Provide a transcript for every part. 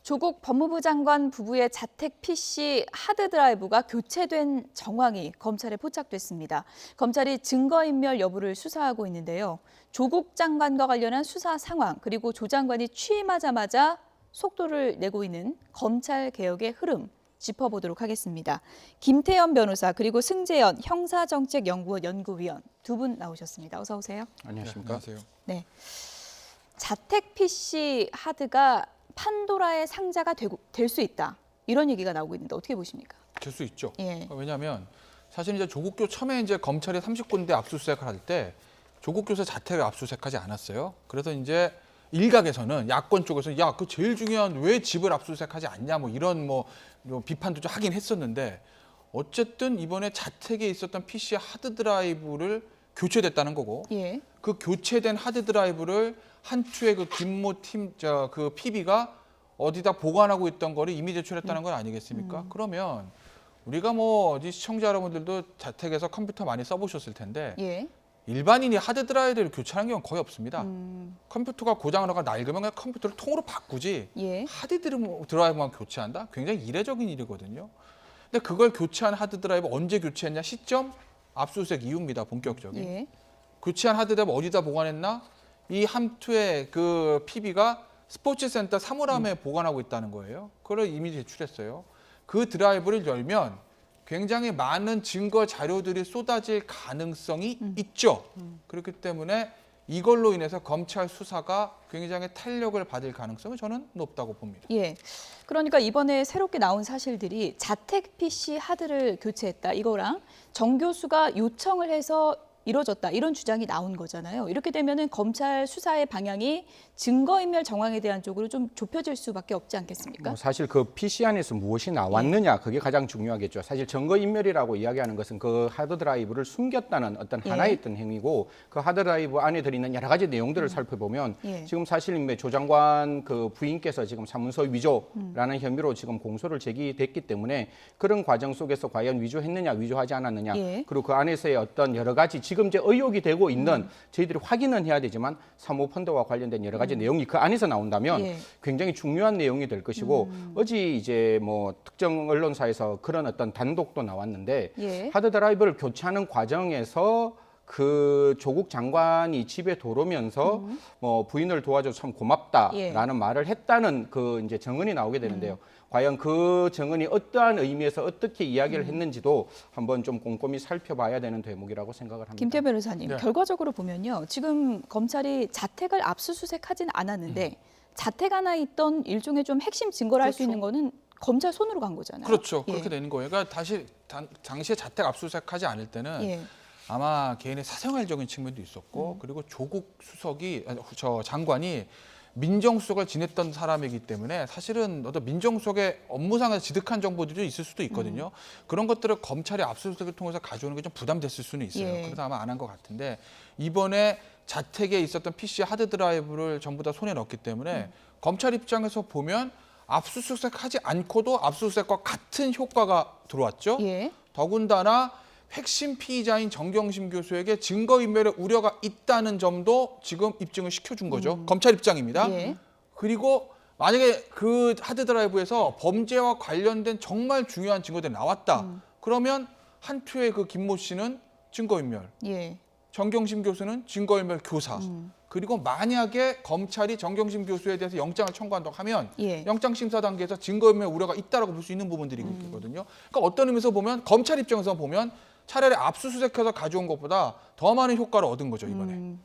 조국 법무부 장관 부부의 자택 PC 하드드라이브가 교체된 정황이 검찰에 포착됐습니다. 검찰이 증거인멸 여부를 수사하고 있는데요. 조국 장관과 관련한 수사 상황, 그리고 조 장관이 취임하자마자 속도를 내고 있는 검찰개혁의 흐름 짚어보도록 하겠습니다. 김태현 변호사 그리고 승재현 형사정책연구원 연구위원 두 분 나오셨습니다. 어서 오세요. 안녕하십니까? 안녕하세요. 네, 자택 PC 하드가 판도라의 상자가 될 수 있다. 이런 얘기가 나오고 있는데 어떻게 보십니까? 될 수 있죠. 예. 왜냐하면 사실 이제 조국 교 처음에 이제 검찰이 30군데 압수수색을 할 때 조국 교수 자택을 압수수색하지 않았어요. 그래서 이제 일각에서는 야권 쪽에서 야, 그 제일 중요한 왜 집을 압수수색하지 않냐 뭐 이런 비판도 좀 하긴 했었는데 어쨌든 이번에 자택에 있었던 PC 하드드라이브를 교체됐다는 거고 예. 그 교체된 하드드라이브를 한추의 그 김모 그 PB가 어디다 보관하고 있던 거를 이미 제출했다는 건 아니겠습니까? 그러면 우리가 뭐 시청자 여러분들도 자택에서 컴퓨터 많이 써보셨을 텐데 예. 일반인이 하드드라이브를 교체하는 경우는 거의 없습니다. 컴퓨터가 고장을 나가 낡으면 그냥 컴퓨터를 통으로 바꾸지 예. 하드드라이브만 교체한다? 굉장히 이례적인 일이거든요. 근데 그걸 교체한 하드드라이브 언제 교체했냐? 시점 압수수색 이후입니다. 본격적인. 예. 교체한 하드드라이브 어디다 보관했나? 이 함투의 그 PB가 스포츠센터 사물함에 보관하고 있다는 거예요. 그걸 이미 제출했어요. 그 드라이브를 열면 굉장히 많은 증거 자료들이 쏟아질 가능성이 있죠. 그렇기 때문에 이걸로 인해서 검찰 수사가 굉장히 탄력을 받을 가능성이 저는 높다고 봅니다. 예. 그러니까 이번에 새롭게 나온 사실들이 자택 PC 하드를 교체했다. 이거랑 정 교수가 요청을 해서 이뤄졌다. 이런 주장이 나온 거잖아요. 이렇게 되면은 검찰 수사의 방향이 증거인멸 정황에 대한 쪽으로 좀 좁혀질 수밖에 없지 않겠습니까? 사실 그 PC 안에서 무엇이 나왔느냐 그게 가장 중요하겠죠. 사실 증거인멸이라고 이야기하는 것은 그 하드드라이브를 숨겼다는 어떤 하나의 어떤 행위고 그 하드드라이브 안에 들어있는 여러 가지 내용들을 살펴보면 지금 사실 조 장관 그 부인께서 지금 사문서 위조라는 혐의로 지금 공소를 제기됐기 때문에 그런 과정 속에서 과연 위조했느냐 위조하지 않았느냐 그리고 그 안에서의 어떤 여러 가지 지금 이제 의혹이 되고 있는 저희들이 확인은 해야 되지만 사모펀드와 관련된 여러 가지 내용이 그 안에서 나온다면 굉장히 중요한 내용이 될 것이고 어제 이제 뭐 특정 언론사에서 그런 어떤 단독도 나왔는데 하드드라이브를 교체하는 과정에서 그 조국 장관이 집에 들어오면서 뭐 부인을 도와줘서 참 고맙다라는 말을 했다는 그 이제 정언이 나오게 되는데요. 과연 그 정언이 어떠한 의미에서 어떻게 이야기를 했는지도 한번 좀 꼼꼼히 살펴봐야 되는 대목이라고 생각을 합니다. 김태현 변호사님, 결과적으로 보면요. 지금 검찰이 자택을 압수수색하진 않았는데 자택 안에 있던 일종의 좀 핵심 증거를 할 수 있는 거는 검찰 손으로 간 거잖아요. 그렇죠. 그렇게 되는 거예요. 그러니까 다시 당시에 자택 압수수색하지 않을 때는 아마 개인의 사생활적인 측면도 있었고 그리고 조국 수석이 저 장관이 민정수석을 지냈던 사람이기 때문에 사실은 어떤 민정수석의 업무상에서 지득한 정보들이 있을 수도 있거든요. 그런 것들을 검찰이 압수수색을 통해서 가져오는 게 좀 부담됐을 수는 있어요. 그래서 아마 안 한 것 같은데 이번에 자택에 있었던 PC 하드드라이브를 전부 다 손에 넣었기 때문에 검찰 입장에서 보면 압수수색하지 않고도 압수수색과 같은 효과가 들어왔죠. 더군다나 핵심 피의자인 정경심 교수에게 증거인멸의 우려가 있다는 점도 지금 입증을 시켜준 거죠. 검찰 입장입니다. 그리고 만약에 그 하드드라이브에서 범죄와 관련된 정말 중요한 증거들이 나왔다. 그러면 한투의 그 김모 씨는 증거인멸, 정경심 교수는 증거인멸 교사. 그리고 만약에 검찰이 정경심 교수에 대해서 영장을 청구한다고 하면 영장심사 단계에서 증거인멸 우려가 있다라고 볼 수 있는 부분들이 있거든요. 그러니까 어떤 의미에서 보면 검찰 입장에서 보면 차라리 압수수색해서 가져온 것보다 더 많은 효과를 얻은 거죠, 이번에.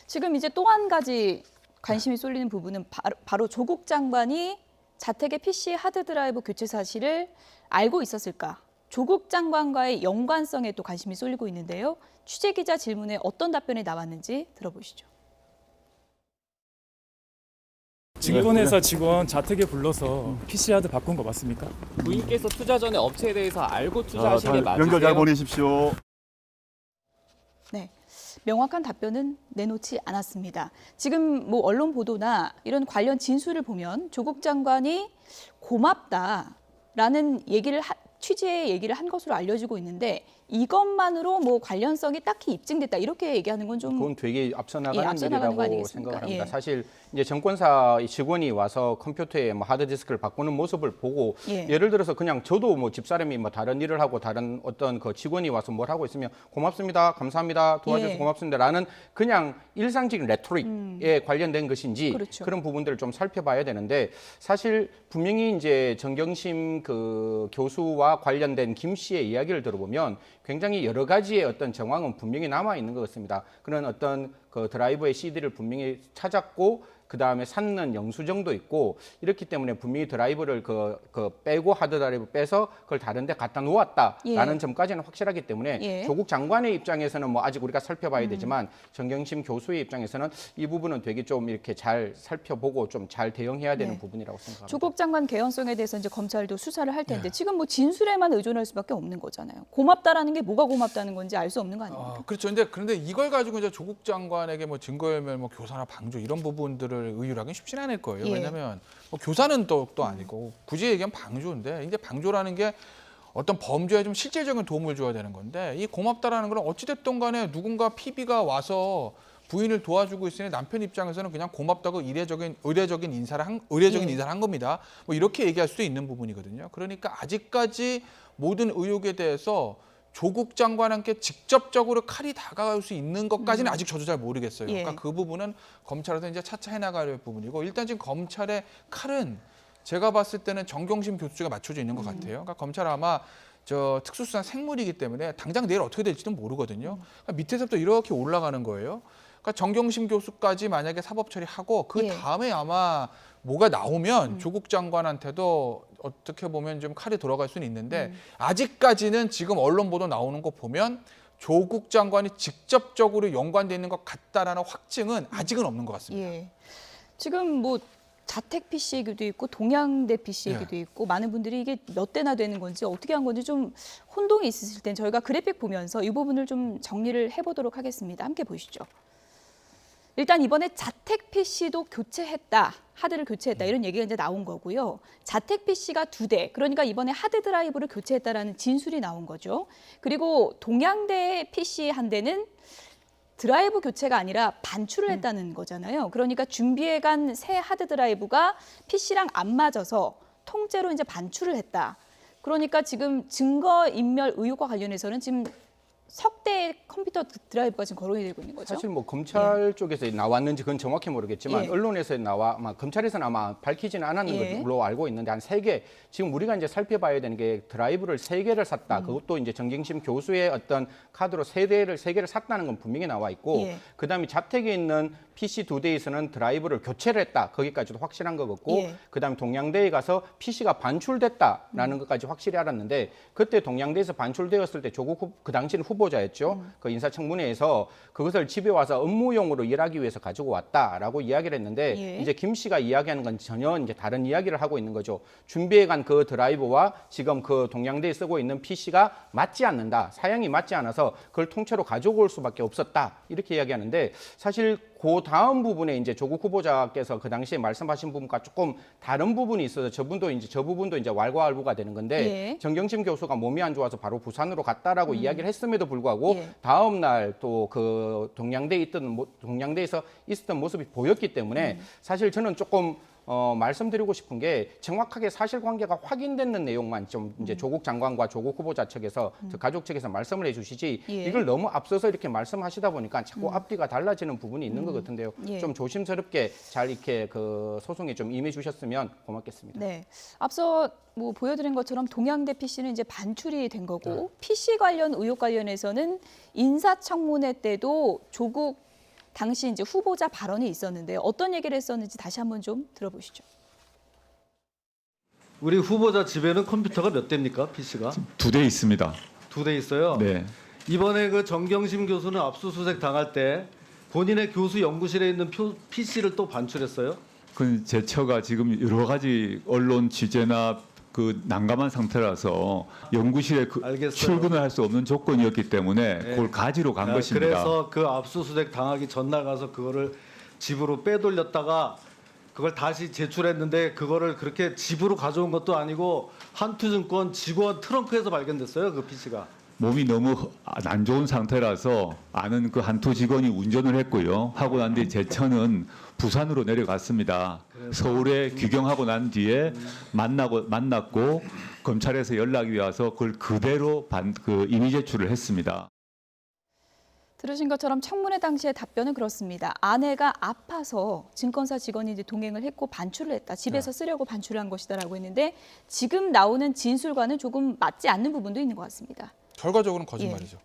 지금 이제 또 한 가지 관심이 쏠리는 부분은 바로 조국 장관이 자택의 PC 하드드라이브 교체 사실을 알고 있었을까? 조국 장관과의 연관성에 또 관심이 쏠리고 있는데요. 취재기자 질문에 어떤 답변이 나왔는지 들어보시죠. 증권회사 직원 자택에 불러서 PC하드 바꾼 거 맞습니까? 부인께서 투자 전에 업체에 대해서 알고 투자하신 게 맞으세요? 연결 잘 보내십시오. 네, 명확한 답변은 내놓지 않았습니다. 지금 뭐 언론 보도나 이런 관련 진술을 보면 조국 장관이 고맙다라는 취지의 얘기를 한 것으로 알려지고 있는데 이것만으로 뭐 관련성이 딱히 입증됐다 이렇게 얘기하는 건 좀 그건 되게 앞서 나가는 일이라고 생각을 합니다. 사실 이제 정권사 직원이 와서 컴퓨터에 뭐 하드디스크를 바꾸는 모습을 보고 예. 예를 들어서 그냥 저도 뭐 집사람이 뭐 다른 일을 하고 다른 어떤 그 직원이 와서 뭘 하고 있으면 고맙습니다, 감사합니다, 도와줘서 예. 고맙습니다라는 그냥 일상적인 레토릭에 관련된 것인지 그렇죠. 그런 부분들을 좀 살펴봐야 되는데 사실 분명히 이제 정경심 그 교수와 관련된 김 씨의 이야기를 들어보면 굉장히 여러 가지의 어떤 정황은 분명히 남아 있는 것 같습니다. 그런 어떤 그 드라이버의 CD를 분명히 찾았고 그 다음에 샀는 영수증도 있고 이렇기 때문에 분명히 드라이브를 빼고 하드 드라이브 빼서 그걸 다른 데 갖다 놓았다라는 예. 점까지는 확실하기 때문에 예. 조국 장관의 입장에서는 뭐 아직 우리가 살펴봐야 되지만 정경심 교수의 입장에서는 이 부분은 되게 좀 이렇게 잘 살펴보고 좀 잘 대응해야 되는 네. 부분이라고 생각합니다. 조국 장관 개연성에 대해서 이제 검찰도 수사를 할 텐데 지금 뭐 진술에만 의존할 수밖에 없는 거잖아요. 고맙다라는 게 뭐가 고맙다는 건지 알 수 없는 거 아닙니까? 그렇죠. 그런데 이걸 가지고 이제 조국 장관에게 뭐 증거인멸, 뭐 교사나 방조 이런 부분들을 의율하기는 쉽지는 않을 거예요. 예. 왜냐하면 뭐 교사는 또 아니고 굳이 얘기하면 방조인데 이제 방조라는 게 어떤 범죄에 좀 실질적인 도움을 줘야 되는 건데 이 고맙다라는 건 어찌됐든 간에 누군가 PB가 와서 부인을 도와주고 있으니 남편 입장에서는 그냥 고맙다고 의례적인 인사를 한 겁니다. 뭐 이렇게 얘기할 수도 있는 부분이거든요. 그러니까 아직까지 모든 의혹에 대해서 조국 장관한테 직접적으로 칼이 다가갈 수 있는 것까지는 아직 저도 잘 모르겠어요. 예. 그러니까 그 부분은 검찰에서 이제 차차 해나갈 부분이고 일단 지금 검찰의 칼은 제가 봤을 때는 정경심 교수 쪽에 맞춰져 있는 것 같아요. 그러니까 검찰 아마 저 특수수사 생물이기 때문에 당장 내일 어떻게 될지도 모르거든요. 그러니까 밑에서부터 이렇게 올라가는 거예요. 그러니까 정경심 교수까지 만약에 사법 처리하고 그 예. 다음에 아마 뭐가 나오면 조국 장관한테도 어떻게 보면 좀 칼이 돌아갈 수는 있는데 아직까지는 지금 언론 보도 나오는 거 보면 조국 장관이 직접적으로 연관돼 있는 것 같다라는 확증은 아직은 없는 것 같습니다. 예. 지금 뭐 자택 PC 얘기도 있고 동양대 PC 예. 얘기도 있고 많은 분들이 이게 몇 대나 되는 건지 어떻게 한 건지 좀 혼동이 있으실 땐 저희가 그래픽 보면서 이 부분을 좀 정리를 해보도록 하겠습니다. 함께 보시죠. 일단 이번에 자택 PC도 교체했다, 하드를 교체했다 이런 얘기가 이제 나온 거고요. 자택 PC가 2대, 그러니까 이번에 하드 드라이브를 교체했다라는 진술이 나온 거죠. 그리고 동양대 PC 한 대는 드라이브 교체가 아니라 반출을 했다는 거잖아요. 그러니까 준비해간 새 하드 드라이브가 PC랑 안 맞아서 통째로 이제 반출을 했다. 그러니까 지금 증거인멸 의혹과 관련해서는 지금 석대의 컴퓨터 드라이브가 지금 거론이 되고 있는 거죠. 사실 뭐 검찰 쪽에서 나왔는지 그건 정확히 모르겠지만 예. 언론에서 아마 검찰에서는 아마 밝히지는 않았는 예. 걸로 알고 있는데 한 3개 지금 우리가 이제 살펴봐야 되는 게 드라이브를 3개를 샀다. 그것도 이제 정경심 교수의 어떤 카드로 3개를 샀다는 건 분명히 나와 있고 예. 그다음에 자택에 있는 PC 2대에서는 드라이브를 교체를 했다. 거기까지도 확실한 것 같고 예. 그다음에 동양대에 가서 PC가 반출됐다라는 것까지 확실히 알았는데 그때 동양대에서 반출되었을 때 조국 그 당시는 후보자였죠. 그 인사청문회에서 그것을 집에 와서 업무용으로 일하기 위해서 가지고 왔다라고 이야기를 했는데 예. 이제 김 씨가 이야기하는 건 전혀 이제 다른 이야기를 하고 있는 거죠. 준비해간 그 드라이브와 지금 그 동양대에 쓰고 있는 PC가 맞지 않는다. 사양이 맞지 않아서 그걸 통째로 가지고 올 수밖에 없었다. 이렇게 이야기하는데 사실 그 다음 부분에 이제 조국 후보자께서 그 당시에 말씀하신 부분과 조금 다른 부분이 있어서 저 부분도 이제 왈가왈부가 되는 건데 예. 정경심 교수가 몸이 안 좋아서 바로 부산으로 갔다라고 이야기를 했음에도 불구하고 예. 다음 날 또 그 동양대에서 있었던 모습이 보였기 때문에 사실 저는 조금 말씀드리고 싶은 게 정확하게 사실관계가 확인되는 내용만 좀 이제 조국 장관과 조국 후보자 측에서 저 가족 측에서 말씀을 해주시지 예. 이걸 너무 앞서서 이렇게 말씀하시다 보니까 자꾸 앞뒤가 달라지는 부분이 있는 것 같은데요. 예. 좀 조심스럽게 잘 이렇게 그 소송에 좀 임해주셨으면 고맙겠습니다. 네, 앞서 뭐 보여드린 것처럼 동양대 PC는 이제 반출이 된 거고 PC 관련 의혹 관련해서는 인사청문회 때도 조국 당시 이제 후보자 발언이 있었는데 어떤 얘기를 했었는지 다시 한번 좀 들어보시죠. 우리 후보자 집에는 컴퓨터가 몇 대입니까? PC가? 2대 있습니다. 2대 있어요. 네. 이번에 그 정경심 교수는 압수수색 당할 때 본인의 교수 연구실에 있는 PC를 또 반출했어요. 그 제 처가 지금 여러 가지 언론 취재나 그 난감한 상태라서 연구실에 알겠어요. 출근을 할 수 없는 조건이었기 때문에 네. 그걸 가지러 간 아, 것입니다. 그래서 그 압수수색 당하기 전날 가서 그거를 집으로 빼돌렸다가 그걸 다시 제출했는데 그거를 그렇게 집으로 가져온 것도 아니고 한투증권 직원 트렁크에서 발견됐어요. 그 PC가. 몸이 너무 안 좋은 상태라서 아는 그 한토 직원이 운전을 했고요. 하고 난 뒤에 제 차는 부산으로 내려갔습니다. 서울에 귀경하고 난 뒤에 만났고 검찰에서 연락이 와서 그걸 그대로 이미 제출을 했습니다. 들으신 것처럼 청문회 당시의 답변은 그렇습니다. 아내가 아파서 증권사 직원이 이제 동행을 했고 반출을 했다. 집에서 쓰려고 반출을 한 것이다라고 했는데 지금 나오는 진술과는 조금 맞지 않는 부분도 있는 것 같습니다. 결과적으로는 거짓말이죠.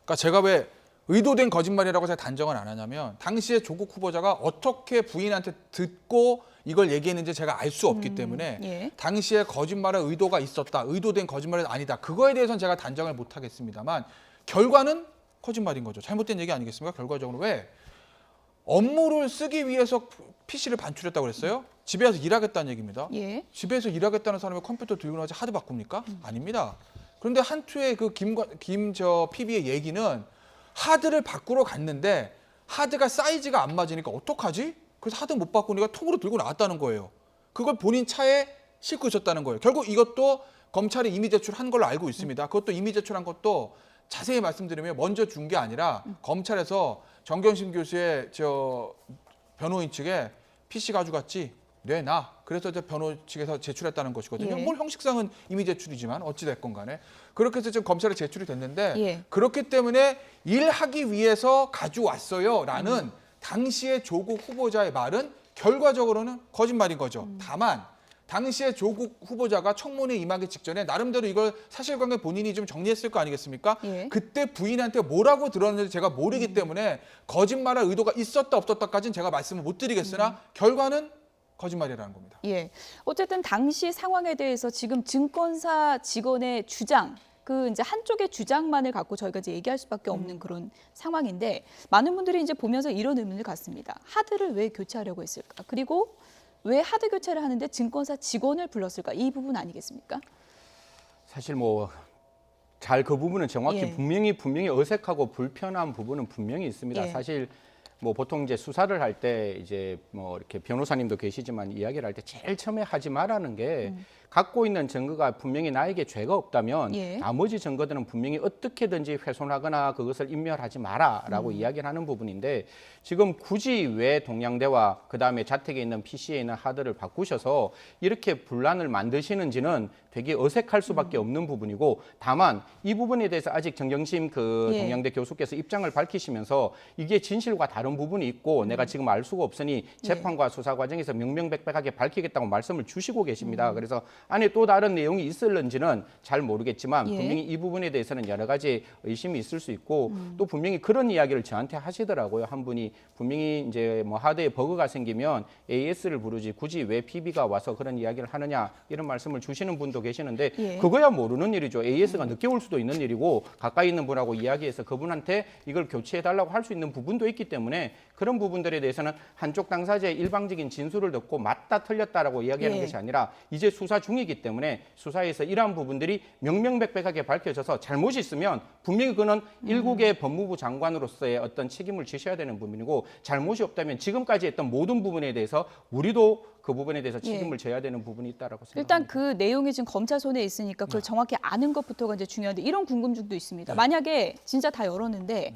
그러니까 제가 왜 의도된 거짓말이라고 제가 단정을 안 하냐면 당시에 조국 후보자가 어떻게 부인한테 듣고 이걸 얘기했는지 제가 알 수 없기 때문에 예. 당시에 거짓말의 의도가 있었다. 의도된 거짓말은 아니다. 그거에 대해서는 제가 단정을 못 하겠습니다만 결과는 거짓말인 거죠. 잘못된 얘기 아니겠습니까? 결과적으로 왜 업무를 쓰기 위해서 PC를 반출했다고 그랬어요? 집에서 일하겠다는 얘기입니다. 예. 집에서 일하겠다는 사람이 컴퓨터 들고 나서 하드 바꿉니까? 아닙니다. 그런데 한투의 그 PB의 얘기는 하드를 바꾸러 갔는데 하드가 사이즈가 안 맞으니까 어떡하지? 그래서 하드 못 바꾸니까 통으로 들고 나왔다는 거예요. 그걸 본인 차에 싣고 있었다는 거예요. 결국 이것도 검찰이 이미 제출한 걸로 알고 있습니다. 그것도 이미 제출한 것도 자세히 말씀드리면 먼저 준 게 아니라 검찰에서 정경심 교수의 변호인 측에 PC 가져갔지 내놔. 그래서 이제 변호 측에서 제출했다는 것이거든요. 예. 뭘 형식상은 이미 제출이지만 어찌 됐건 간에 그렇게 해서 지금 검찰에 제출이 됐는데 예. 그렇기 때문에 일하기 위해서 가져왔어요라는 당시의 조국 후보자의 말은 결과적으로는 거짓말인 거죠. 다만 당시에 조국 후보자가 청문회에 임하기 직전에 나름대로 이걸 사실관계 본인이 좀 정리했을 거 아니겠습니까? 예. 그때 부인한테 뭐라고 들었는지 제가 모르기 때문에 거짓말할 의도가 있었다 없었다까지는 제가 말씀을 못 드리겠으나 결과는 거짓말이라는 겁니다. 예. 어쨌든 당시 상황에 대해서 지금 증권사 직원의 주장, 그 이제 한쪽의 주장만을 갖고 저희가 이제 얘기할 수밖에 없는 그런 상황인데 많은 분들이 이제 보면서 이런 의문을 갖습니다. 하드를 왜 교체하려고 했을까? 그리고 왜 하드 교체를 하는데 증권사 직원을 불렀을까? 이 부분 아니겠습니까? 사실 뭐 잘 그 부분은 정확히 예. 분명히 어색하고 불편한 부분은 분명히 있습니다. 예. 사실 뭐 보통 이제 수사를 할 때 이제 뭐 이렇게 변호사님도 계시지만 이야기를 할 때 제일 처음에 하지 말라는 게 갖고 있는 증거가 분명히 나에게 죄가 없다면 예. 나머지 증거들은 분명히 어떻게든지 훼손하거나 그것을 인멸하지 마라라고 이야기를 하는 부분인데 지금 굳이 왜 동양대와 그다음에 자택에 있는 PC에 있는 하드를 바꾸셔서 이렇게 분란을 만드시는지는 되게 어색할 수밖에 없는 부분이고 다만 이 부분에 대해서 아직 정경심 그 예. 동양대 교수께서 입장을 밝히시면서 이게 진실과 다른 부분이 있고 내가 지금 알 수가 없으니 재판과 수사 과정에서 명명백백하게 밝히겠다고 말씀을 주시고 계십니다. 그래서 안에 또 다른 내용이 있을는지는 잘 모르겠지만 예. 분명히 이 부분에 대해서는 여러 가지 의심이 있을 수 있고 또 분명히 그런 이야기를 저한테 하시더라고요. 한 분이 분명히 이제 뭐 하드에 버그가 생기면 AS를 부르지 굳이 왜 PB가 와서 그런 이야기를 하느냐 이런 말씀을 주시는 분도 계시는데 예. 그거야 모르는 일이죠. AS가 늦게 올 수도 있는 일이고 가까이 있는 분하고 이야기해서 그분한테 이걸 교체해달라고 할 수 있는 부분도 있기 때문에 그런 부분들에 대해서는 한쪽 당사자의 일방적인 진술을 듣고 맞다 틀렸다라고 이야기하는 예. 것이 아니라 이제 수사 중이기 때문에 수사에서 이러한 부분들이 명명백백하게 밝혀져서 잘못이 있으면 분명히 그는 일국의 법무부 장관으로서의 어떤 책임을 지셔야 되는 부분이고 잘못이 없다면 지금까지 했던 모든 부분에 대해서 우리도 그 부분에 대해서 책임을 져야 되는 부분이 있다라고 생각합니다. 일단 그 내용이 지금 검찰 손에 있으니까 그걸 정확히 아는 것부터가 이제 중요한데 이런 궁금증도 있습니다. 만약에 진짜 다 열었는데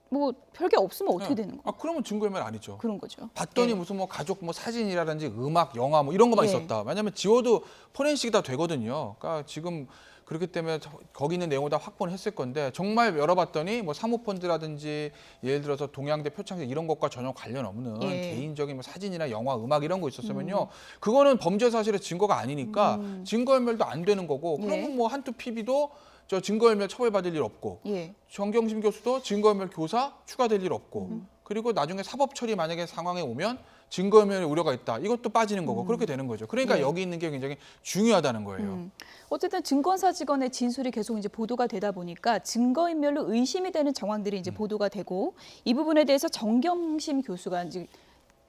뭐 별게 없으면 어떻게 되는 거예요? 그러면 증거인멸 아니죠. 그런 거죠. 봤더니 예. 무슨 뭐 가족 뭐 사진이라든지 음악, 영화 뭐 이런 것만 예. 있었다. 왜냐하면 지워도 포렌식이 다 되거든요. 그러니까 지금 그렇기 때문에 거기 있는 내용을 다 확보는 했을 건데 정말 열어봤더니 뭐 사모펀드라든지 예를 들어서 동양대 표창장 이런 것과 전혀 관련 없는 예. 개인적인 뭐 사진이나 영화, 음악 이런 거 있었으면요. 그거는 범죄 사실의 증거가 아니니까 증거인멸도 안 되는 거고 예. 그러면 뭐 한투 PB도 저 증거인멸 처벌받을 일 없고 예. 정경심 교수도 증거인멸 교사 추가될 일 없고 그리고 나중에 사법 처리 만약에 상황에 오면 증거인멸의 우려가 있다. 이것도 빠지는 거고 그렇게 되는 거죠. 그러니까 예. 여기 있는 게 굉장히 중요하다는 거예요. 어쨌든 증권사 직원의 진술이 계속 이제 보도가 되다 보니까 증거인멸로 의심이 되는 정황들이 이제 보도가 되고 이 부분에 대해서 정경심 교수가 이제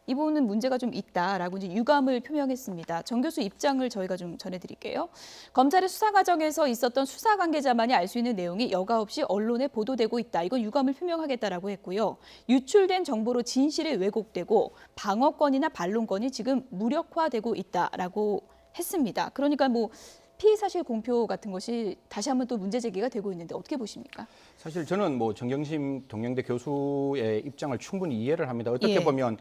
이 부분은 문제가 좀 있다라고 이제 유감을 표명했습니다. 정 교수 입장을 저희가 좀 전해드릴게요. 검찰의 수사 과정에서 있었던 수사 관계자만이 알 수 있는 내용이 여과 없이 언론에 보도되고 있다. 이건 유감을 표명하겠다라고 했고요. 유출된 정보로 진실이 왜곡되고 방어권이나 반론권이 지금 무력화되고 있다라고 했습니다. 그러니까 뭐 피의 사실 공표 같은 것이 다시 한번 또 문제 제기가 되고 있는데 어떻게 보십니까? 사실 저는 뭐 정경심 동양대 교수의 입장을 충분히 이해를 합니다. 어떻게 예. 보면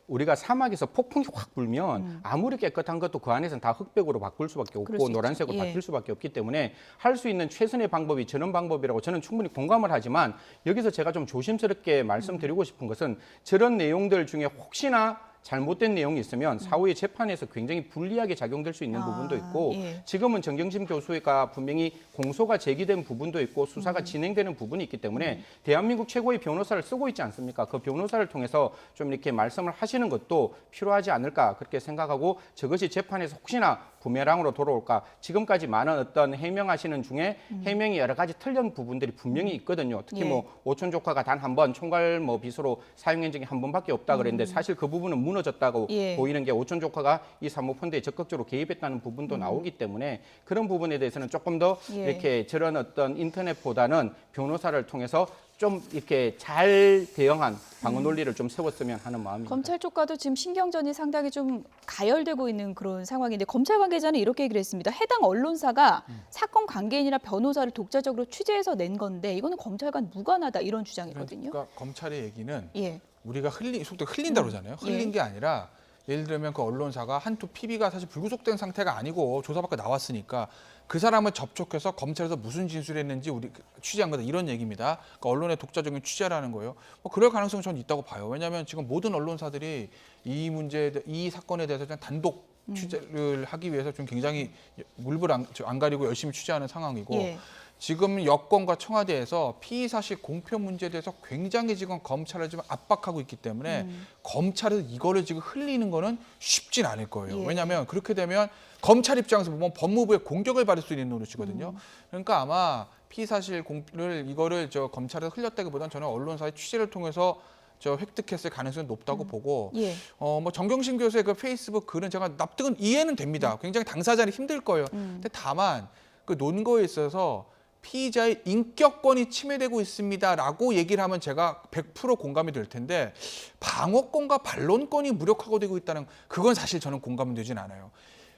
우리가 사막에서 폭풍이 확 불면 아무리 깨끗한 것도 그 안에서는 다 흑백으로 바꿀 수밖에 그럴 없고 수 노란색으로 있죠. 예. 바뀔 수밖에 없기 때문에 할 수 있는 최선의 방법이 저런 방법이라고 저는 충분히 공감을 하지만 여기서 제가 좀 조심스럽게 말씀드리고 싶은 것은 저런 내용들 중에 혹시나 잘못된 내용이 있으면 사후의 재판에서 굉장히 불리하게 작용될 수 있는 부분도 있고 예. 지금은 정경심 교수가 분명히 공소가 제기된 부분도 있고 수사가 진행되는 부분이 있기 때문에 대한민국 최고의 변호사를 쓰고 있지 않습니까? 그 변호사를 통해서 좀 이렇게 말씀을 하시는 것도 필요하지 않을까 그렇게 생각하고 저것이 재판에서 혹시나 부메랑으로 돌아올까 지금까지 많은 어떤 해명하시는 중에 해명이 여러 가지 틀린 부분들이 분명히 있거든요. 특히 예. 뭐 오촌 조카가 단 한 번 총괄 뭐 비서로 사용한 적이 한 번밖에 없다 그랬는데 사실 그 부분은 무너졌다고 예. 보이는 게 오촌 조카가 이 사모펀드에 적극적으로 개입했다는 부분도 나오기 때문에 그런 부분에 대해서는 조금 더 예. 이렇게 저런 어떤 인터넷보다는 변호사를 통해서 좀 이렇게 잘 대응한 방어 논리를 좀 세웠으면 하는 마음입니다. 검찰 쪽과도 지금 신경전이 상당히 좀 가열되고 있는 그런 상황인데 검찰 관계자는 이렇게 얘기를 했습니다. 해당 언론사가 사건 관계인이나 변호사를 독자적으로 취재해서 낸 건데 이거는 검찰과 무관하다 이런 주장이거든요. 그러니까 검찰의 얘기는 예. 우리가 속도 흘린다 그러잖아요. 흘린 예. 게 아니라 예를 들면 그 언론사가 한투 PB가 사실 불구속된 상태가 아니고 조사받고 나왔으니까 그 사람을 접촉해서 검찰에서 무슨 진술을 했는지 우리 취재한 거다 이런 얘기입니다. 그러니까 언론의 독자적인 취재라는 거예요. 뭐 그럴 가능성은 저는 있다고 봐요. 왜냐하면 지금 모든 언론사들이 이 사건에 대해서 그냥 단독 취재를 하기 위해서 좀 굉장히 물불 안 가리고 열심히 취재하는 상황이고 예. 지금 여권과 청와대에서 피의 사실 공표 문제에 대해서 굉장히 지금 검찰을 지금 압박하고 있기 때문에 검찰에서 이거를 지금 흘리는 거는 쉽진 않을 거예요. 예. 왜냐하면 그렇게 되면 검찰 입장에서 보면 법무부의 공격을 받을 수 있는 노릇이거든요. 그러니까 아마 피의 사실 공표를 이거를 검찰에서 흘렸다기보다는 저는 언론사의 취재를 통해서 획득했을 가능성이 높다고 보고 예. 뭐 정경심 교수의 그 페이스북 글은 제가 납득은 이해는 됩니다. 굉장히 당사자는 힘들 거예요. 근데 다만 그 논거에 있어서 피의자의 인격권이 침해되고 있습니다라고 얘기를 하면 제가 100% 공감이 될 텐데 방어권과 반론권이 무력화가 되고 있다는 그건 사실 저는 공감이 되진 않아요.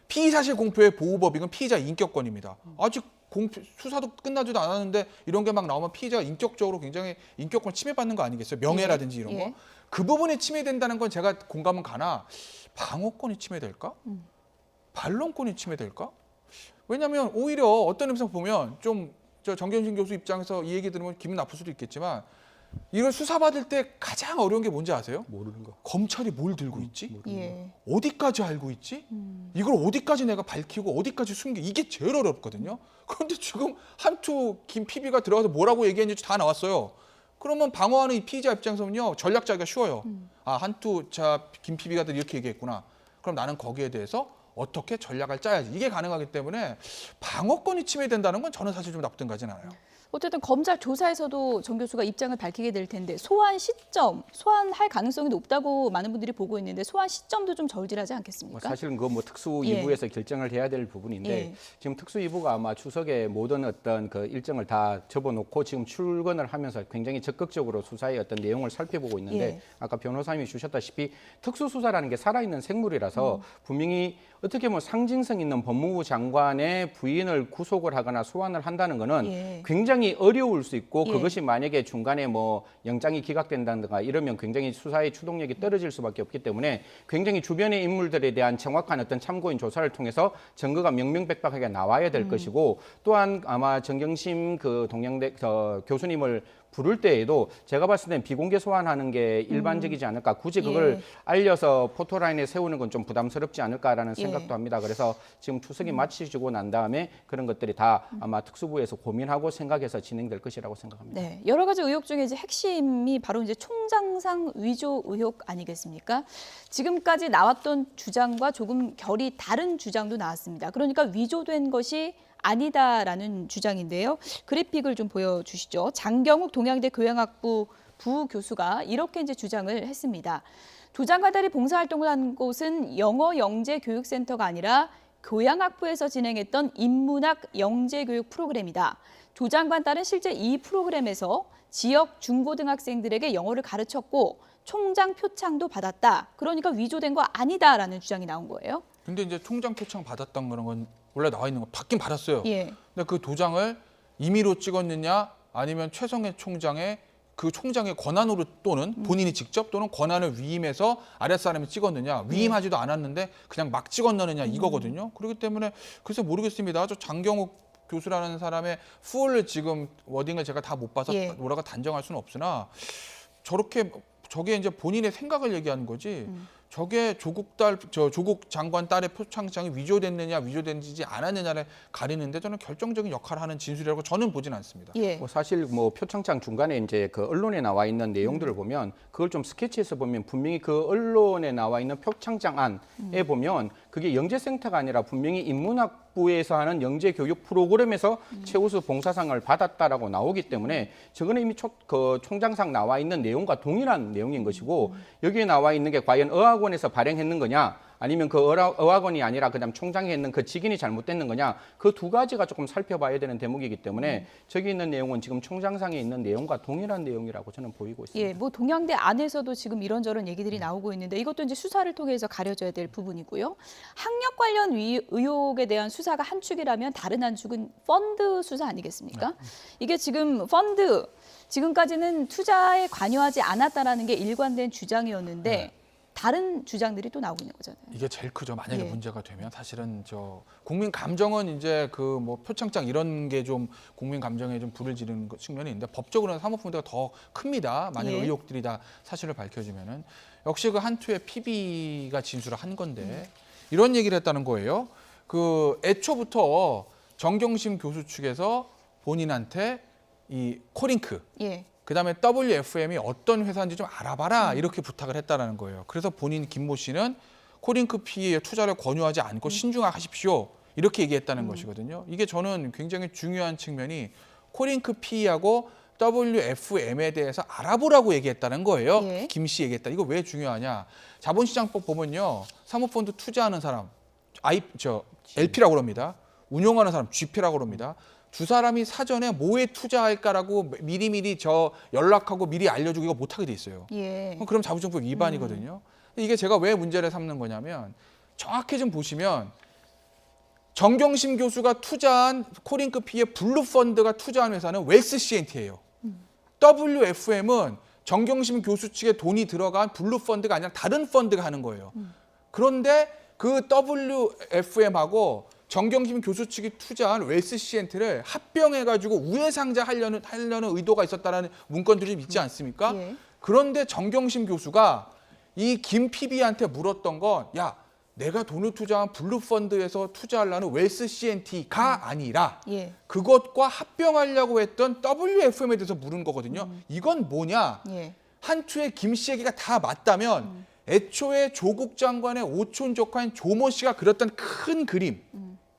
피의사실 공표의 보호법익은 피의자 인격권입니다. 아직 수사도 끝나지도 않았는데 이런 게 막 나오면 피의자가 인격적으로 굉장히 인격권 침해받는 거 아니겠어요? 명예라든지 이런 거. 예. 그 부분이 침해된다는 건 제가 공감은 가나 방어권이 침해될까? 반론권이 침해될까? 왜냐하면 오히려 어떤 의미에서 보면 좀 정경심 교수 입장에서 이 얘기 들으면 기분 나쁠 수도 있겠지만 이걸 수사받을 때 가장 어려운 게 뭔지 아세요? 모르는 거. 검찰이 뭘 들고 있지? 예. 어디까지 알고 있지? 이걸 어디까지 내가 밝히고 어디까지 숨기 이게 제일 어렵거든요. 그런데 지금 한투 김 PB가 들어가서 뭐라고 얘기했는지 다 나왔어요. 그러면 방어하는 이 피의자 입장에서는요 전략 짜기가 쉬워요. 아 한투 김 PB가 이렇게 얘기했구나. 그럼 나는 거기에 대해서 어떻게 전략을 짜야지. 이게 가능하기 때문에 방어권이 침해된다는 건 저는 사실 좀 납득가진 않아요. 어쨌든 검찰 조사에서도 정 교수가 입장을 밝히게 될 텐데 소환 시점, 소환할 가능성이 높다고 많은 분들이 보고 있는데 소환 시점도 좀 절실하지 않겠습니까? 사실은 그거 뭐 특수 예. 2부에서 결정을 해야 될 부분인데 예. 지금 특수 2부가 아마 추석에 모든 어떤 그 일정을 다 접어놓고 지금 출근을 하면서 굉장히 적극적으로 수사의 어떤 내용을 살펴보고 있는데 예. 아까 변호사님이 주셨다시피 특수수사라는 게 살아있는 생물이라서 분명히 어떻게 보면 상징성 있는 법무부 장관의 부인을 구속을 하거나 소환을 한다는 거는 예. 굉장히 어려울 수 있고 예. 그것이 만약에 중간에 뭐 영장이 기각된다든가 이러면 굉장히 수사의 추동력이 떨어질 수밖에 없기 때문에 굉장히 주변의 인물들에 대한 정확한 어떤 참고인 조사를 통해서 증거가 명명백백하게 나와야 될 것이고 또한 아마 정경심 그 동양대 교수님을 부를 때에도 제가 봤을 땐 비공개 소환하는 게 일반적이지 않을까. 굳이 그걸 예. 알려서 포토라인에 세우는 건 좀 부담스럽지 않을까라는 예. 생각도 합니다. 그래서 지금 추석이 마치시고 난 다음에 그런 것들이 다 아마 특수부에서 고민하고 생각해서 진행될 것이라고 생각합니다. 네, 여러 가지 의혹 중에 이제 핵심이 바로 이제 총장상 위조 의혹 아니겠습니까? 지금까지 나왔던 주장과 조금 결이 다른 주장도 나왔습니다. 그러니까 위조된 것이 아니다라는 주장인데요. 그래픽을 좀 보여주시죠. 장경욱 동양대 교양학부 부교수가 이렇게 이제 주장을 했습니다. 조 장관들이 봉사활동을 한 곳은 영어영재교육센터가 아니라 교양학부에서 진행했던 인문학 영재교육 프로그램이다. 조 장관 딸은 실제 이 프로그램에서 지역 중고등학생들에게 영어를 가르쳤고 총장 표창도 받았다. 그러니까 위조된 거 아니다라는 주장이 나온 거예요. 근데 이제 총장 표창 받았던 거는 건 원래 나와 있는 거 받긴 받았어요. 예. 근데 그 도장을 임의로 찍었느냐 아니면 최성해 총장의 그 총장의 권한으로 또는 본인이 직접 또는 권한을 위임해서 아랫사람이 찍었느냐 위임하지도 않았는데 그냥 막 찍었느냐 이거거든요. 그렇기 때문에 글쎄 모르겠습니다. 저 장경욱 교수라는 사람의 풀 지금 워딩을 제가 다 못 봐서 예. 뭐라고 단정할 수는 없으나 저게 이제 본인의 생각을 얘기하는 거지. 저게 조국 장관 딸의 표창장이 위조됐느냐 위조되지 않았느냐를 가리는데 저는 결정적인 역할을 하는 진술이라고 저는 보진 않습니다. 예. 뭐 사실 뭐 표창장 중간에 이제 그 언론에 나와 있는 내용들을 보면 그걸 좀 스케치해서 보면 분명히 그 언론에 나와 있는 표창장 안에 보면 그게 영재센터가 아니라 분명히 인문학부에서 하는 영재교육 프로그램에서 최우수 봉사상을 받았다라고 나오기 때문에 저거는 이미 그 총장상 나와 있는 내용과 동일한 내용인 것이고 여기에 나와 있는 게 과연 의학원에서 발행했는 거냐 아니면 그 의학원이 아니라 그다음 총장이 했는 그 직인이 잘못됐는 거냐 그 두 가지가 조금 살펴봐야 되는 대목이기 때문에 저기 있는 내용은 지금 총장상에 있는 내용과 동일한 내용이라고 저는 보이고 있습니다. 예, 뭐 동양대 안에서도 지금 이런저런 얘기들이 나오고 있는데 이것도 이제 수사를 통해서 가려져야 될 부분이고요. 학력 관련 의혹에 대한 수사가 한 축이라면 다른 한 축은 펀드 수사 아니겠습니까? 이게 지금 펀드 지금까지는 투자에 관여하지 않았다라는 게 일관된 주장이었는데 다른 주장들이 또 나오고 있는 거잖아요. 이게 제일 크죠. 만약에 예. 문제가 되면 사실은 국민 감정은 이제 그 뭐 표창장 이런 게 좀 국민 감정에 좀 불을 지르는 측면이 있는데 법적으로는 사모펀드가 더 큽니다. 만약 예. 의혹들이 다 사실을 밝혀지면은 역시 그 한투의 PB가 진술을 한 건데 이런 얘기를 했다는 거예요. 그 애초부터 정경심 교수 측에서 본인한테 이 코링크 예. 그다음에 WFM이 어떤 회사인지 좀 알아봐라 이렇게 부탁을 했다라는 거예요. 그래서 본인 김모 씨는 코링크 PE에 투자를 권유하지 않고 신중하십시오 이렇게 얘기했다는 것이거든요. 이게 저는 굉장히 중요한 측면이 코링크 PE하고 WFM에 대해서 알아보라고 얘기했다는 거예요. 예. 김 씨 얘기했다. 이거 왜 중요하냐? 자본시장법 보면요, 사모펀드 투자하는 사람, LP라고 그럽니다. 운용하는 사람, GP라고 그럽니다. 두 사람이 사전에 뭐에 투자할까라고 미리미리 연락하고 미리 알려주고 이거 못하게 돼 있어요. 예. 그럼 자본시장법 위반이거든요. 이게 제가 왜 문제를 삼는 거냐면 정확히 좀 보시면 정경심 교수가 투자한 코링크 PE의 블루펀드가 투자한 회사는 웰스 CNT예요. WFM은 정경심 교수 측에 돈이 들어간 블루펀드가 아니라 다른 펀드가 하는 거예요. 그런데 그 WFM하고 정경심 교수 측이 투자한 웰스 CNT를 합병해가지고 우회상자하려는 의도가 있었다는 문건들이 좀 있지 않습니까? 예. 그런데 정경심 교수가 이 김 PB한테 물었던 건 야, 내가 돈을 투자한 블루펀드에서 투자하려는 웰스 CNT가 아니라 예. 그것과 합병하려고 했던 WFM에 대해서 물은 거거든요. 이건 뭐냐? 예. 한투의 김 씨 얘기가 다 맞다면 애초에 조국 장관의 오촌 조카인 조모 씨가 그렸던 큰 그림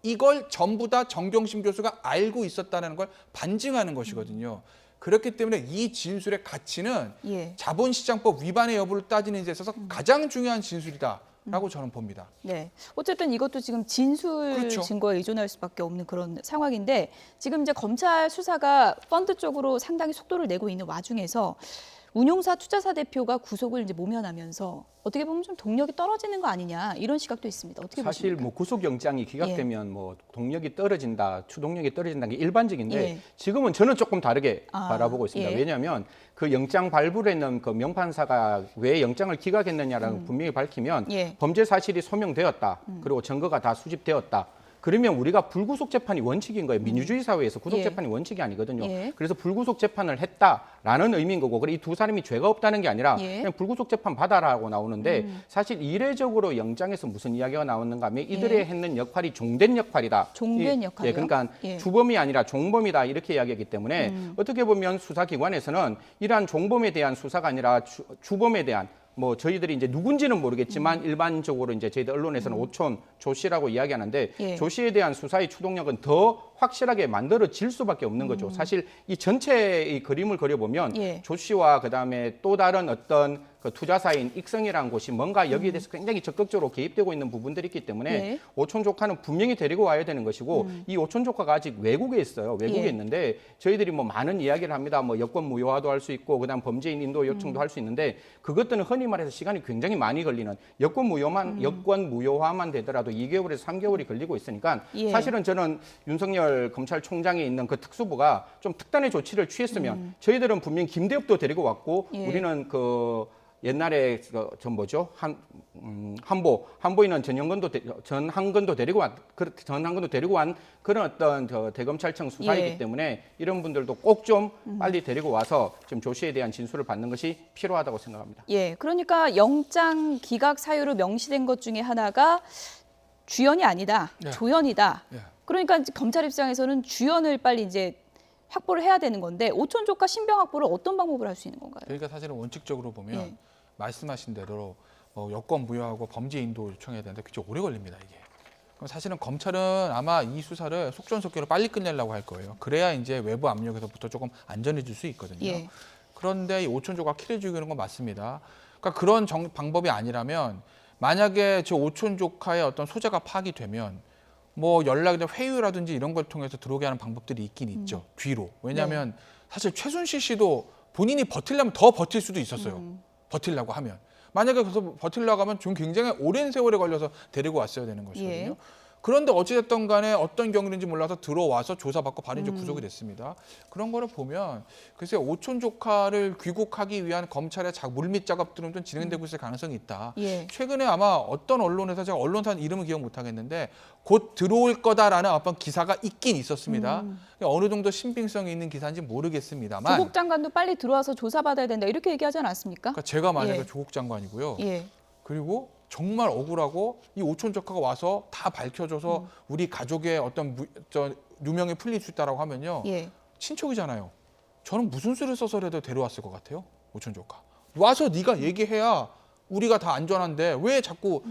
이걸 전부 다 정경심 교수가 알고 있었다는 걸 반증하는 것이거든요. 그렇기 때문에 이 진술의 가치는 예. 자본시장법 위반의 여부를 따지는 데 있어서 가장 중요한 진술이다라고 저는 봅니다. 네. 어쨌든 이것도 지금 진술 그렇죠. 증거에 의존할 수밖에 없는 그런 상황인데 지금 이제 검찰 수사가 펀드 쪽으로 상당히 속도를 내고 있는 와중에서 운용사 투자사 대표가 구속을 이제 모면하면서 어떻게 보면 좀 동력이 떨어지는 거 아니냐 이런 시각도 있습니다. 어떻게 사실 보십니까? 뭐 구속영장이 기각되면 뭐 동력이 떨어진다, 추동력이 떨어진다는 게 일반적인데 예. 지금은 저는 조금 다르게 바라보고 있습니다. 예. 왜냐하면 그 영장 발부했는 그 명판사가 왜 영장을 기각했느냐라는 분명히 밝히면 예. 범죄 사실이 소명되었다. 그리고 증거가 다 수집되었다. 그러면 우리가 불구속 재판이 원칙인 거예요. 민주주의 사회에서 구속 재판이 원칙이 아니거든요. 예. 그래서 불구속 재판을 했다라는 의미인 거고, 그래 이 두 사람이 죄가 없다는 게 아니라 예. 그냥 불구속 재판 받아라고 나오는데 사실 이례적으로 영장에서 무슨 이야기가 나오는가 하면 이들의 했는 역할이 종된 역할이다. 종된 역할이요? 예, 그러니까 예. 주범이 아니라 종범이다 이렇게 이야기하기 때문에 어떻게 보면 수사기관에서는 이러한 종범에 대한 수사가 아니라 주범에 대한 뭐 저희들이 이제 누군지는 모르겠지만 일반적으로 이제 저희들 언론에서는 오촌 조 씨라고 이야기하는데 예. 조 씨에 대한 수사의 추동력은 더 확실하게 만들어질 수밖에 없는 거죠. 사실 이 전체의 그림을 그려보면 예. 조 씨와 그다음에 또 다른 어떤 그 투자사인 익성이라는 곳이 뭔가 여기에 대해서 굉장히 적극적으로 개입되고 있는 부분들이 있기 때문에 예. 오촌 조카는 분명히 데리고 와야 되는 것이고 이 오촌 조카가 아직 외국에 있어요. 외국에 예. 있는데 저희들이 뭐 많은 이야기를 합니다. 뭐 여권 무효화도 할 수 있고 그다음 범죄인 인도 요청도 할 수 있는데 그것들은 흔히 말해서 시간이 굉장히 많이 걸리는 여권 무효화만 되더라도 2개월에서 3개월이 걸리고 있으니까 예. 사실은 저는 윤석열 검찰총장이 있는 그 특수부가 좀 특단의 조치를 취했으면 저희들은 분명 김대엽도 데리고 왔고 예. 우리는 그 옛날에 전 뭐죠 한보이는 전한근도 데리고 온 그런 어떤 대검찰청 수사이기 예. 때문에 이런 분들도 꼭 좀 빨리 데리고 와서 좀 조 씨에 대한 진술을 받는 것이 필요하다고 생각합니다. 예, 그러니까 영장 기각 사유로 명시된 것 중에 하나가 주연이 아니다, 예. 조연이다. 예. 그러니까 이제 검찰 입장에서는 주연을 빨리 이제 확보를 해야 되는 건데 오촌 조카 신병 확보를 어떤 방법으로 할 수 있는 건가요? 그러니까 사실은 원칙적으로 보면 예. 말씀하신 대로 여권 무효하고 범죄 인도 요청해야 되는데 굉장히 오래 걸립니다 이게. 그럼 사실은 검찰은 아마 이 수사를 속전속결로 빨리 끝내려고 할 거예요. 그래야 이제 외부 압력에서부터 조금 안전해질 수 있거든요. 예. 그런데 이 오촌 조카 키를 죽이는 건 맞습니다. 그러니까 그런 방법이 아니라면 만약에 저 오촌 조카의 어떤 소재가 파악이 되면 뭐 연락이나 회유라든지 이런 걸 통해서 들어오게 하는 방법들이 있긴 있죠. 뒤로. 왜냐하면 사실 최순실 씨도 본인이 버틸려면 더 버틸 수도 있었어요. 버틸려고 하면. 만약에 그래서 버틸려고 하면 좀 굉장히 오랜 세월에 걸려서 데리고 왔어야 되는 것이거든요. 예. 그런데 어찌됐든 간에 어떤 경위인지 몰라서 들어와서 조사받고 바로 이제 구속이 됐습니다. 그런 거를 보면 글쎄 오촌 조카를 귀국하기 위한 검찰의 물밑 작업들은 좀 진행되고 있을 가능성이 있다. 예. 최근에 아마 어떤 언론에서 제가 언론사 이름은 기억 못 하겠는데 곧 들어올 거다라는 어떤 기사가 있긴 있었습니다. 어느 정도 신빙성이 있는 기사인지 모르겠습니다만 조국 장관도 빨리 들어와서 조사받아야 된다 이렇게 얘기하지 않았습니까? 그러니까 제가 만약에 예. 조국 장관이고요. 예. 그리고 정말 억울하고 이 오촌 조카가 와서 다 밝혀줘서 우리 가족의 어떤 누명이 풀릴 수 있다라고 하면요. 예. 친척이잖아요. 저는 무슨 수를 써서라도 데려왔을 것 같아요. 오촌 조카. 와서 네가 얘기해야 우리가 다 안전한데 왜 자꾸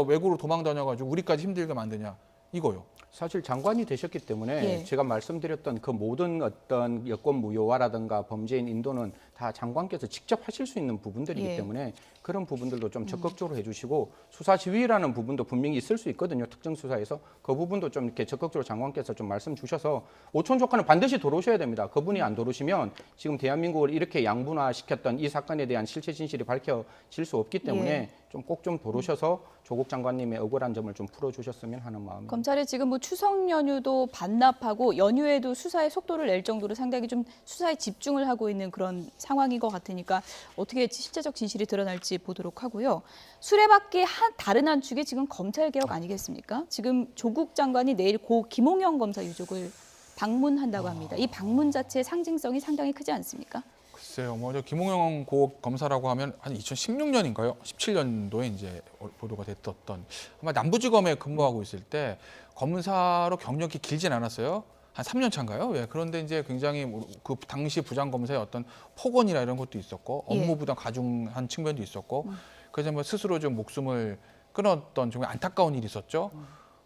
외국으로 도망 다녀가지고 우리까지 힘들게 만드냐 이거요. 사실 장관이 되셨기 때문에 예. 제가 말씀드렸던 그 모든 어떤 여권 무효화라든가 범죄인 인도는 다 장관께서 직접 하실 수 있는 부분들이기 예. 때문에 그런 부분들도 좀 적극적으로 해주시고 수사 지휘라는 부분도 분명히 있을 수 있거든요. 특정 수사에서 그 부분도 좀 이렇게 적극적으로 장관께서 좀 말씀 주셔서 오촌 조카는 반드시 들어오셔야 됩니다. 그분이 안 들어오시면 지금 대한민국을 이렇게 양분화시켰던 이 사건에 대한 실체 진실이 밝혀질 수 없기 때문에 예. 좀 꼭 좀 들어오셔서 조국 장관님의 억울한 점을 좀 풀어주셨으면 하는 마음입니다. 검찰이 지금 뭐 추석 연휴도 반납하고 연휴에도 수사의 속도를 낼 정도로 상당히 좀 수사에 집중을 하고 있는 그런 상황인 것 같으니까 어떻게 실제적 진실이 드러날지 보도록 하고요. 수레바퀴 다른 한 축이 지금 검찰 개혁 아니겠습니까? 지금 조국 장관이 내일 고 김홍영 검사 유족을 방문한다고 합니다. 이 방문 자체의 상징성이 상당히 크지 않습니까? 글쎄요, 저 김홍영 고 검사라고 하면 한 2016년인가요? 17년도에 이제 보도가 됐던 아마 남부지검에 근무하고 있을 때 검사로 경력이 길진 않았어요. 한 3년 차인가요? 예, 그런데 이제 굉장히 그 당시 부장검사의 어떤 폭언이나 이런 것도 있었고 업무 부담 가중한 측면도 있었고 그래서 뭐 스스로 좀 목숨을 끊었던 정말 안타까운 일이 있었죠.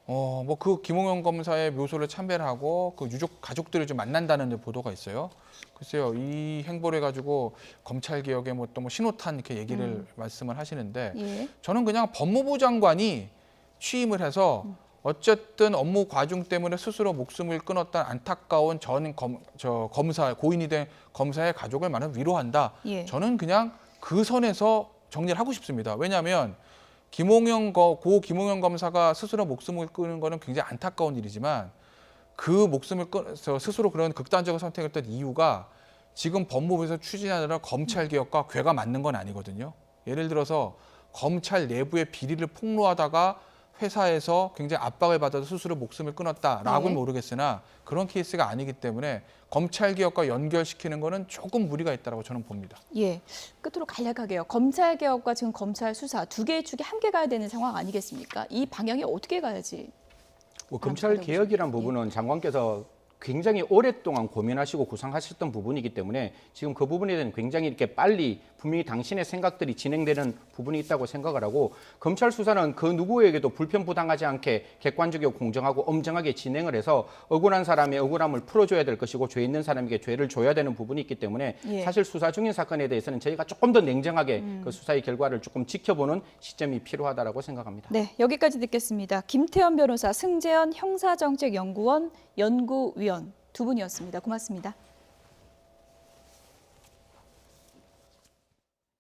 뭐 그 김홍영 검사의 묘소를 참배를 하고 그 유족 가족들을 좀 만난다는 보도가 있어요. 글쎄요, 이 행보를 해가지고 검찰 개혁에 뭐 또 뭐 신호탄 이렇게 얘기를 말씀을 하시는데 예. 저는 그냥 법무부 장관이 취임을 해서 어쨌든 업무 과중 때문에 스스로 목숨을 끊었던 안타까운 검사 고인이 된 검사의 가족을 많이 위로한다. 예. 저는 그냥 그 선에서 정리를 하고 싶습니다. 왜냐하면 고 김홍영 검사가 스스로 목숨을 끊는 거는 굉장히 안타까운 일이지만 그 목숨을 스스로 그런 극단적인 선택을 했던 이유가 지금 법무부에서 추진하느라 검찰 개혁과 궤가 맞는 건 아니거든요. 예를 들어서 검찰 내부의 비리를 폭로하다가 회사에서 굉장히 압박을 받아서 스스로 목숨을 끊었다라고는 네. 모르겠으나 그런 케이스가 아니기 때문에 검찰 개혁과 연결시키는 거는 조금 무리가 있다고 저는 봅니다. 예, 끝으로 간략하게요. 검찰 개혁과 지금 검찰 수사 두 개의 축이 함께 가야 되는 상황 아니겠습니까? 이 방향이 어떻게 가야지? 뭐 검찰 개혁이란 부분은 장관께서 굉장히 오랫동안 고민하시고 구상하셨던 부분이기 때문에 지금 그 부분에 대해서는 굉장히 이렇게 빨리 분명히 당신의 생각들이 진행되는 부분이 있다고 생각을 하고 검찰 수사는 그 누구에게도 불편부당하지 않게 객관적이고 공정하고 엄정하게 진행을 해서 억울한 사람의 억울함을 풀어줘야 될 것이고 죄 있는 사람에게 죄를 줘야 되는 부분이 있기 때문에 예. 사실 수사 중인 사건에 대해서는 저희가 조금 더 냉정하게 그 수사의 결과를 조금 지켜보는 시점이 필요하다라고 생각합니다. 네, 여기까지 듣겠습니다. 김태현 변호사, 승재현 형사정책연구원 연구위원 두 분이었습니다. 고맙습니다.